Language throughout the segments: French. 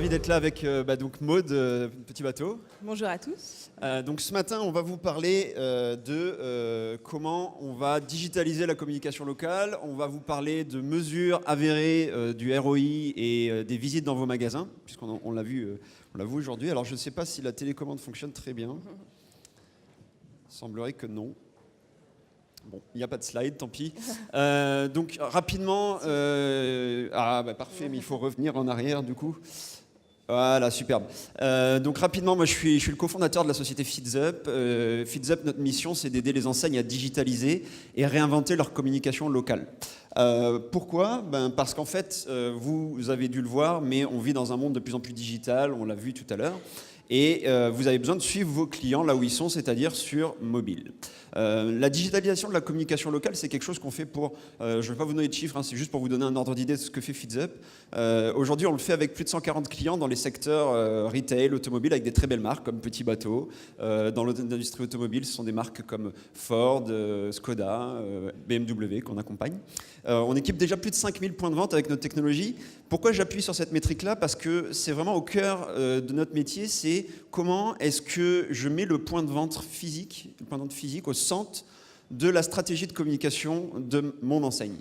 ravi d'être là avec donc Maud, Petit Bateau. Bonjour à tous. Donc ce matin, on va vous parler de comment on va digitaliser la communication locale. On va vous parler de mesures avérées du ROI et des visites dans vos magasins, puisqu'on l'a vu aujourd'hui. Alors je ne sais pas si la télécommande fonctionne très bien. Il semblerait que non. Bon, il n'y a pas de slide, tant pis. Donc rapidement, parfait, mais il faut revenir en arrière du coup. Voilà, superbe. Donc rapidement, moi je suis le cofondateur de la société FeedsUp. FeedsUp, notre mission, c'est d'aider les enseignes à digitaliser et réinventer leur communication locale. Pourquoi ? Parce qu'en fait, vous avez dû le voir, mais on vit dans un monde de plus en plus digital, on l'a vu tout à l'heure. Et vous avez besoin de suivre vos clients là où ils sont, c'est-à-dire sur mobile. La digitalisation de la communication locale, c'est quelque chose qu'on fait pour... je ne vais pas vous donner de chiffres, hein, c'est juste pour vous donner un ordre d'idée de ce que fait FeedsUp. Aujourd'hui, on le fait avec plus de 140 clients dans les secteurs retail, automobile, avec des très belles marques comme Petit Bateau. Dans l'industrie automobile, ce sont des marques comme Ford, Skoda, BMW qu'on accompagne. On équipe déjà plus de 5000 points de vente avec notre technologie. Pourquoi j'appuie sur cette métrique-là ? Parce que c'est vraiment au cœur de notre métier, c'est comment est-ce que je mets le point de vente physique au centre de la stratégie de communication de mon enseigne.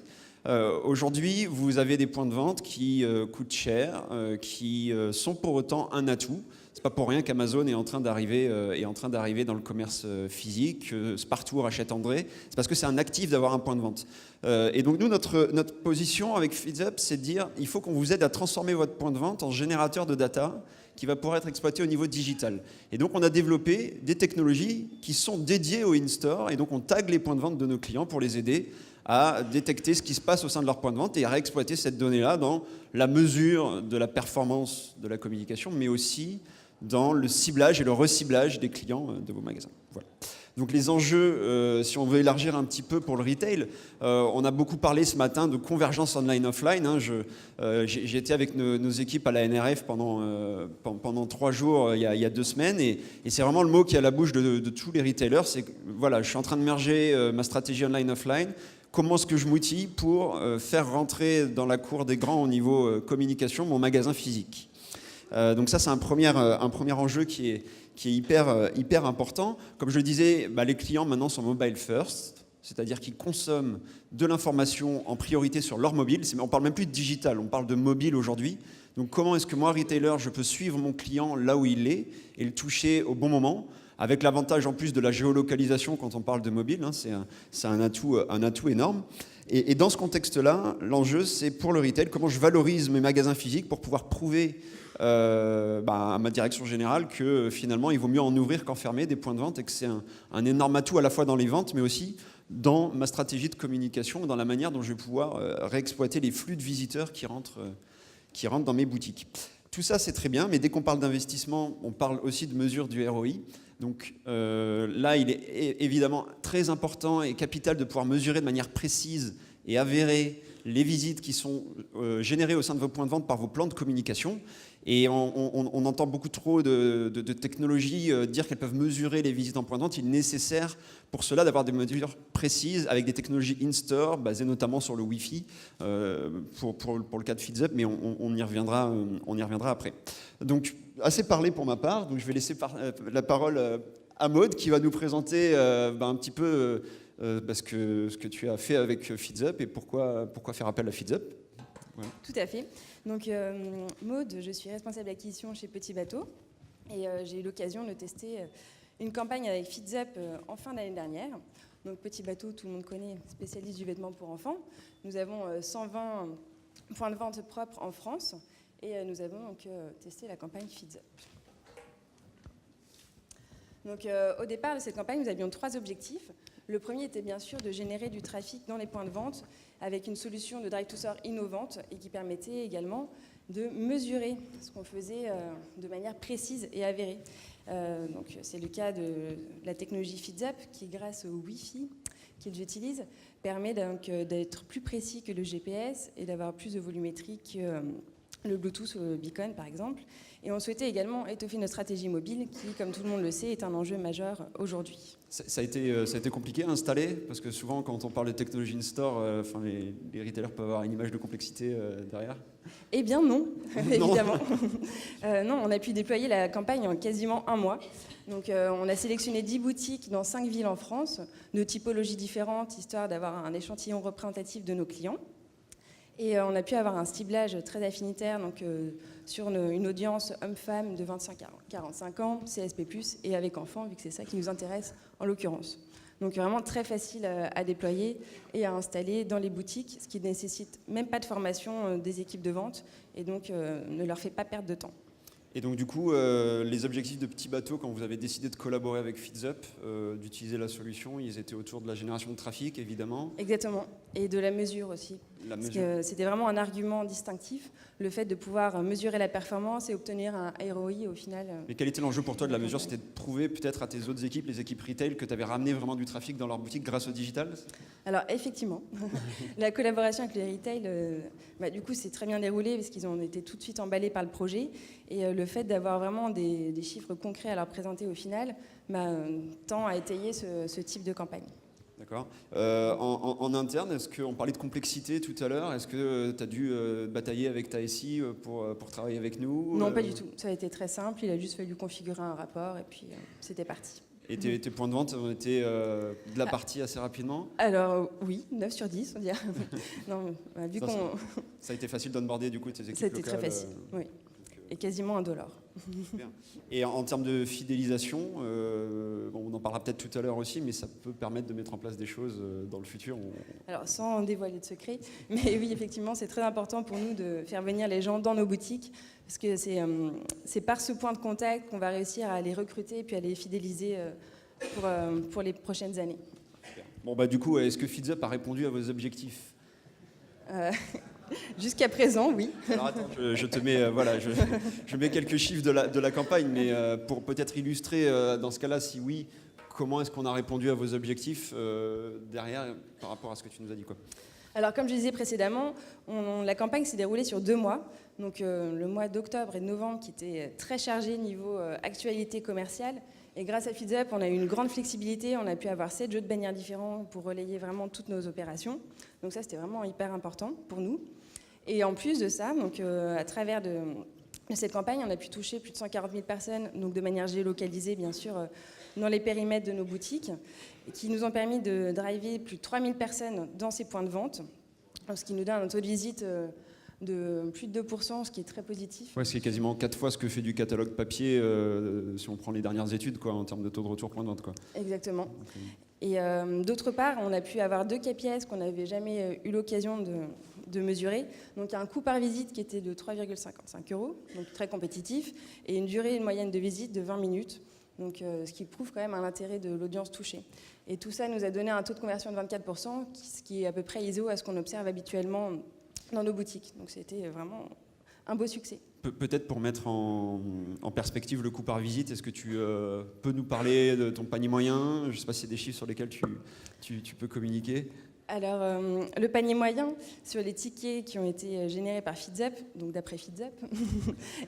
Aujourd'hui, vous avez des points de vente qui coûtent cher, qui sont pour autant un atout. C'est pas pour rien qu'Amazon est en train d'arriver dans le commerce physique, Spartoo rachète André. C'est parce que c'est un actif d'avoir un point de vente. Et donc nous, notre position avec FeedsUp, c'est de dire il faut qu'on vous aide à transformer votre point de vente en générateur de data qui va pouvoir être exploité au niveau digital. Et donc on a développé des technologies qui sont dédiées au in-store, et donc on tag les points de vente de nos clients pour les aider à détecter ce qui se passe au sein de leur point de vente et à réexploiter cette donnée-là dans la mesure de la performance de la communication, mais aussi dans le ciblage et le reciblage des clients de vos magasins. Voilà. Donc les enjeux, si on veut élargir un petit peu pour le retail, on a beaucoup parlé ce matin de convergence online-offline. Hein. J'ai été avec nos équipes à la NRF pendant 3 jours il y a 2 semaines, et c'est vraiment le mot qui est à la bouche de tous les retailers, c'est que voilà, je suis en train de merger ma stratégie online-offline. Comment est-ce que je m'outille pour faire rentrer dans la cour des grands au niveau communication mon magasin physique ? Donc ça, c'est un premier enjeu qui est hyper important. Comme je le disais, les clients maintenant sont mobile first, c'est-à-dire qu'ils consomment de l'information en priorité sur leur mobile. On ne parle même plus de digital, on parle de mobile aujourd'hui. Donc comment est-ce que moi, retailer, je peux suivre mon client là où il est et le toucher au bon moment, avec l'avantage en plus de la géolocalisation quand on parle de mobile, hein, c'est un atout énorme. Et dans ce contexte-là, l'enjeu, c'est pour le retail, comment je valorise mes magasins physiques pour pouvoir prouver à ma direction générale que finalement il vaut mieux en ouvrir qu'en fermer des points de vente, et que c'est un énorme atout à la fois dans les ventes mais aussi dans ma stratégie de communication, dans la manière dont je vais pouvoir réexploiter les flux de visiteurs qui rentrent dans mes boutiques. Tout ça c'est très bien, mais dès qu'on parle d'investissement, on parle aussi de mesure du ROI. Donc là il est évidemment très important et capital de pouvoir mesurer de manière précise et avérée les visites qui sont générées au sein de vos points de vente par vos plans de communication. Et on entend beaucoup trop de technologies dire qu'elles peuvent mesurer les visites en point de vente. Il est nécessaire pour cela d'avoir des mesures précises avec des technologies in-store basées notamment sur le Wi-Fi pour le cas de FeedsUp, mais on y reviendra après. Donc assez parlé pour ma part, donc je vais laisser la parole à Maud qui va nous présenter un petit peu ce que tu as fait avec FeedsUp et pourquoi faire appel à FeedsUp. Voilà. Tout à fait. Donc, Maud, je suis responsable d'acquisition chez Petit Bateau et j'ai eu l'occasion de tester une campagne avec FeedsUp en fin d'année dernière. Donc, Petit Bateau, tout le monde connaît, spécialiste du vêtement pour enfants. Nous avons 120 points de vente propres en France et nous avons donc testé la campagne FeedsUp. Donc, au départ de cette campagne, nous avions 3 objectifs. Le premier était bien sûr de générer du trafic dans les points de vente avec une solution de drive-to-store innovante et qui permettait également de mesurer ce qu'on faisait de manière précise et avérée. Donc, c'est le cas de la technologie FeedsUp qui, grâce au Wi-Fi qu'ils utilisent, permet donc d'être plus précis que le GPS et d'avoir plus de volumétrie le Bluetooth ou le beacon par exemple. Et on souhaitait également étoffer notre stratégie mobile qui, comme tout le monde le sait, est un enjeu majeur aujourd'hui. Ça a été compliqué à installer, parce que souvent quand on parle de technologie in-store, les retailers peuvent avoir une image de complexité derrière. Eh bien non, évidemment. Non, on a pu déployer la campagne en quasiment un mois. Donc on a sélectionné 10 boutiques dans 5 villes en France, de typologies différentes, histoire d'avoir un échantillon représentatif de nos clients. Et on a pu avoir un ciblage très affinitaire donc, sur une audience homme-femme de 25 à 45 ans, CSP+, et avec enfants, vu que c'est ça qui nous intéresse en l'occurrence. Donc vraiment très facile à déployer et à installer dans les boutiques, ce qui ne nécessite même pas de formation des équipes de vente et donc ne leur fait pas perdre de temps. Et donc du coup, les objectifs de Petit Bateau, quand vous avez décidé de collaborer avec FeedsUp, d'utiliser la solution, ils étaient autour de la génération de trafic, évidemment. Exactement, et de la mesure aussi. C'était vraiment un argument distinctif, le fait de pouvoir mesurer la performance et obtenir un ROI au final. Mais quel était l'enjeu pour toi de la mesure? C'était de prouver peut-être à tes autres équipes, les équipes retail, que tu avais ramené vraiment du trafic dans leur boutique grâce au digital? Alors effectivement, la collaboration avec les retail, du coup c'est très bien déroulé parce qu'ils ont été tout de suite emballés par le projet et le fait d'avoir vraiment des chiffres concrets à leur présenter au final tend à étayer ce type de campagne. D'accord. En interne, est-ce qu'on parlait de complexité tout à l'heure? Est-ce que tu as dû batailler avec ta SI pour travailler avec nous? Non, pas du tout. Ça a été très simple. Il a juste fallu configurer un rapport et puis c'était parti. Et tes points de vente ont été de la partie assez rapidement? Alors oui, 9 sur 10, on dirait. Non, vu ça a été facile d'onboarder du coup tes équipes locales. C'était très facile, oui. Et quasiment $1. Bien. Et en termes de fidélisation, on en parlera peut-être tout à l'heure aussi, mais ça peut permettre de mettre en place des choses dans le futur. Alors sans dévoiler de secret, mais oui, effectivement, c'est très important pour nous de faire venir les gens dans nos boutiques, parce que c'est par ce point de contact qu'on va réussir à les recruter et puis à les fidéliser pour les prochaines années. Bon, du coup, est-ce que FeedsUp a répondu à vos objectifs? Jusqu'à présent, oui. Alors attends, je te mets, je mets quelques chiffres de la campagne, mais pour peut-être illustrer dans ce cas-là, si oui, comment est-ce qu'on a répondu à vos objectifs derrière par rapport à ce que tu nous as dit, quoi? Alors comme je disais précédemment, la campagne s'est déroulée sur 2 mois, donc le mois d'octobre et de novembre qui était très chargé niveau actualité commerciale. Et grâce à FeedsUp, on a eu une grande flexibilité, on a pu avoir 7 jeux de bannières différents pour relayer vraiment toutes nos opérations. Donc ça, c'était vraiment hyper important pour nous. Et en plus de ça, donc, à travers de cette campagne, on a pu toucher plus de 140 000 personnes, donc de manière géolocalisée, bien sûr, dans les périmètres de nos boutiques, qui nous ont permis de driver plus de 3 000 personnes dans ces points de vente, ce qui nous donne un taux de visite de plus de 2%, ce qui est très positif. Ouais, c'est quasiment 4 fois ce que fait du catalogue papier, si on prend les dernières études, quoi, en termes de taux de retour point de vente, quoi. Exactement. Okay. Et d'autre part, on a pu avoir 2 KPIs qu'on n'avait jamais eu l'occasion de mesurer. Donc il y a un coût par visite qui était de 3,55 €, donc très compétitif, et une durée moyenne de visite de 20 minutes, donc, ce qui prouve quand même un intérêt de l'audience touchée. Et tout ça nous a donné un taux de conversion de 24%, ce qui est à peu près iso à ce qu'on observe habituellement dans nos boutiques. Donc c'était vraiment un beau succès. Peut-être pour mettre en perspective le coût par visite, est-ce que tu peux nous parler de ton panier moyen? Je ne sais pas si c'est des chiffres sur lesquels tu peux communiquer. Alors, le panier moyen sur les tickets qui ont été générés par FeedsUp, donc d'après FeedsUp,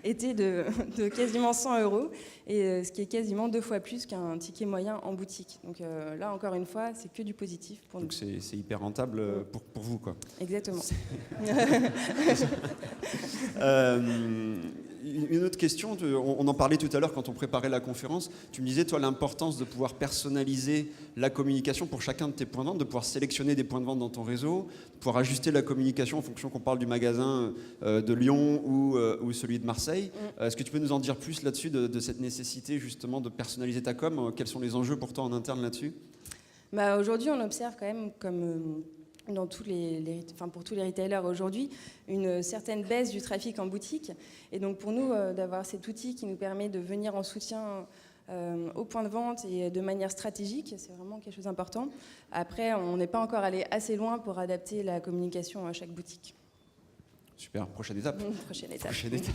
était de quasiment 100 €, et ce qui est quasiment 2 fois plus qu'un ticket moyen en boutique. Donc là, encore une fois, c'est que du positif pour nous. Donc c'est hyper rentable pour vous, quoi. Exactement. Une autre question, on en parlait tout à l'heure quand on préparait la conférence, tu me disais, toi, l'importance de pouvoir personnaliser la communication pour chacun de tes points de vente, de pouvoir sélectionner des points de vente dans ton réseau, de pouvoir ajuster la communication en fonction qu'on parle du magasin de Lyon ou celui de Marseille. Est-ce que tu peux nous en dire plus là-dessus, de cette nécessité justement de personnaliser ta com? Quels sont les enjeux pour toi en interne là-dessus? Aujourd'hui, on observe quand même comme... pour tous les retailers aujourd'hui, une certaine baisse du trafic en boutique. Et donc pour nous, d'avoir cet outil qui nous permet de venir en soutien au point de vente et de manière stratégique, c'est vraiment quelque chose d'important. Après, on n'est pas encore allé assez loin pour adapter la communication à chaque boutique. Super, prochaine étape. Prochaine étape. Prochaine étape.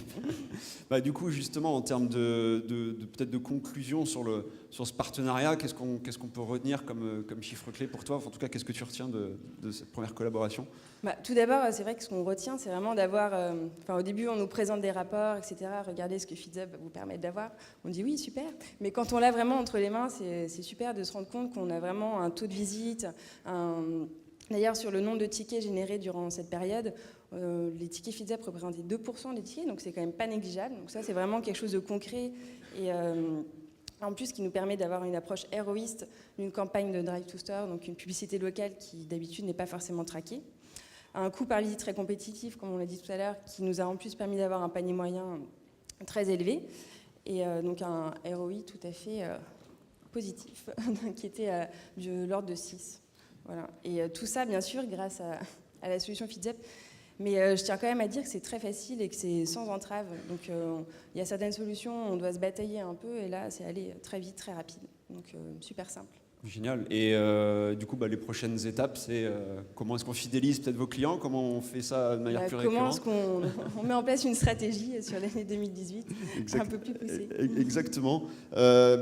Bah, du coup, justement, en termes peut-être de conclusion sur ce partenariat, qu'est-ce qu'on peut retenir comme chiffre clé pour toi? Enfin, en tout cas, qu'est-ce que tu retiens de cette première collaboration? Tout d'abord, c'est vrai que ce qu'on retient, c'est vraiment d'avoir... au début, on nous présente des rapports, etc. Regardez ce que FeedUp vous permet d'avoir. On dit oui, super. Mais quand on l'a vraiment entre les mains, c'est super de se rendre compte qu'on a vraiment un taux de visite. D'ailleurs, sur le nombre de tickets générés durant cette période, les tickets FeedUp représentaient 2% des tickets, donc c'est quand même pas négligeable. Donc ça, c'est vraiment quelque chose de concret et en plus qui nous permet d'avoir une approche héroïste d'une campagne de Drive to Store, donc une publicité locale qui d'habitude n'est pas forcément traquée. Un coût par visite très compétitif, comme on l'a dit tout à l'heure, qui nous a en plus permis d'avoir un panier moyen très élevé et donc un ROI tout à fait positif, qui était de l'ordre de 6. Voilà. Et tout ça, bien sûr, grâce à la solution FeedUp. Mais je tiens quand même à dire que c'est très facile et que c'est sans entrave. Donc il y a certaines solutions, on doit se batailler un peu, et là, c'est aller très vite, très rapide. Donc super simple. Génial. Et du coup, les prochaines étapes, c'est comment est-ce qu'on fidélise peut-être vos clients? Comment on fait ça de manière plus récurrente? Comment est-ce qu'on met en place une stratégie sur l'année 2018 un peu plus poussée? Exactement.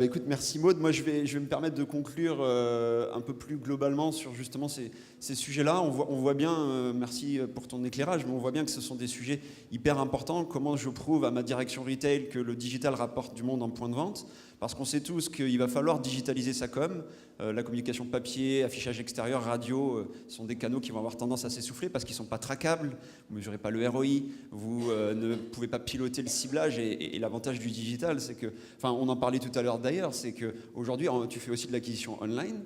Écoute, merci Maud. Moi, je vais me permettre de conclure un peu plus globalement sur justement ces sujets-là. On voit bien, merci pour ton éclairage, mais on voit bien que ce sont des sujets hyper importants. Comment je prouve à ma direction retail que le digital rapporte du monde en point de vente? Parce qu'on sait tous qu'il va falloir digitaliser sa com. La communication papier, affichage extérieur, radio sont des canaux qui vont avoir tendance à s'essouffler parce qu'ils ne sont pas traquables, vous ne mesurez pas le ROI, vous ne pouvez pas piloter le ciblage et l'avantage du digital, c'est que, on en parlait tout à l'heure d'ailleurs, c'est qu'aujourd'hui tu fais aussi de l'acquisition online,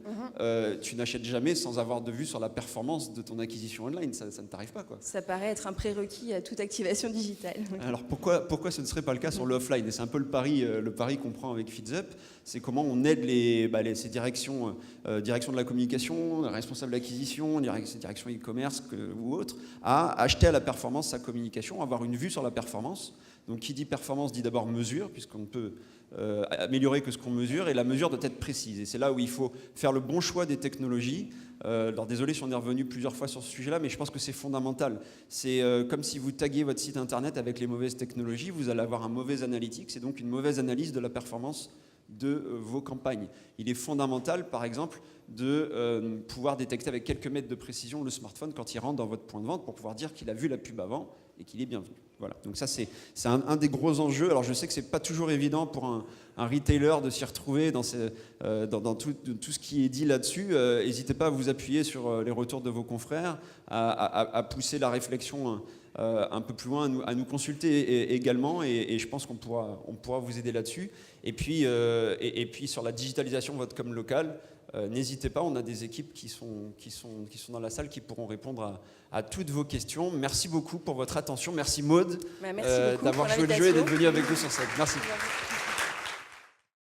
tu n'achètes jamais sans avoir de vue sur la performance de ton acquisition online, ça ne t'arrive pas, quoi. Ça paraît être un prérequis à toute activation digitale. Alors pourquoi ce ne serait pas le cas sur l'offline? Et c'est un peu le pari qu'on prend avec FeedUp, c'est comment on aide ces directions de la communication, responsables d'acquisition, direction e-commerce ou autres, à acheter à la performance sa communication, avoir une vue sur la performance. Donc qui dit performance dit d'abord mesure, puisqu'on ne peut améliorer que ce qu'on mesure, et la mesure doit être précise. Et c'est là où il faut faire le bon choix des technologies. Alors désolé si on est revenu plusieurs fois sur ce sujet-là, mais je pense que c'est fondamental. C'est comme si vous taguez votre site internet avec les mauvaises technologies, vous allez avoir un mauvais analytique, c'est donc une mauvaise analyse de la performance de vos campagnes. Il est fondamental, par exemple, de pouvoir détecter avec quelques mètres de précision le smartphone quand il rentre dans votre point de vente pour pouvoir dire qu'il a vu la pub avant et qu'il est bienvenu. Voilà. Donc ça, c'est un des gros enjeux. Alors je sais que c'est pas toujours évident pour un retailer de s'y retrouver dans tout ce qui est dit là-dessus. N'hésitez pas à vous appuyer sur les retours de vos confrères, à pousser la réflexion un peu plus loin, à nous consulter également, et je pense qu'on pourra vous aider là-dessus. Et puis sur la digitalisation de votre com local, n'hésitez pas, on a des équipes qui sont dans la salle qui pourront répondre à toutes vos questions. Merci beaucoup pour votre attention. Merci Maud d'avoir joué le jeu et d'être venue avec nous sur scène. Merci.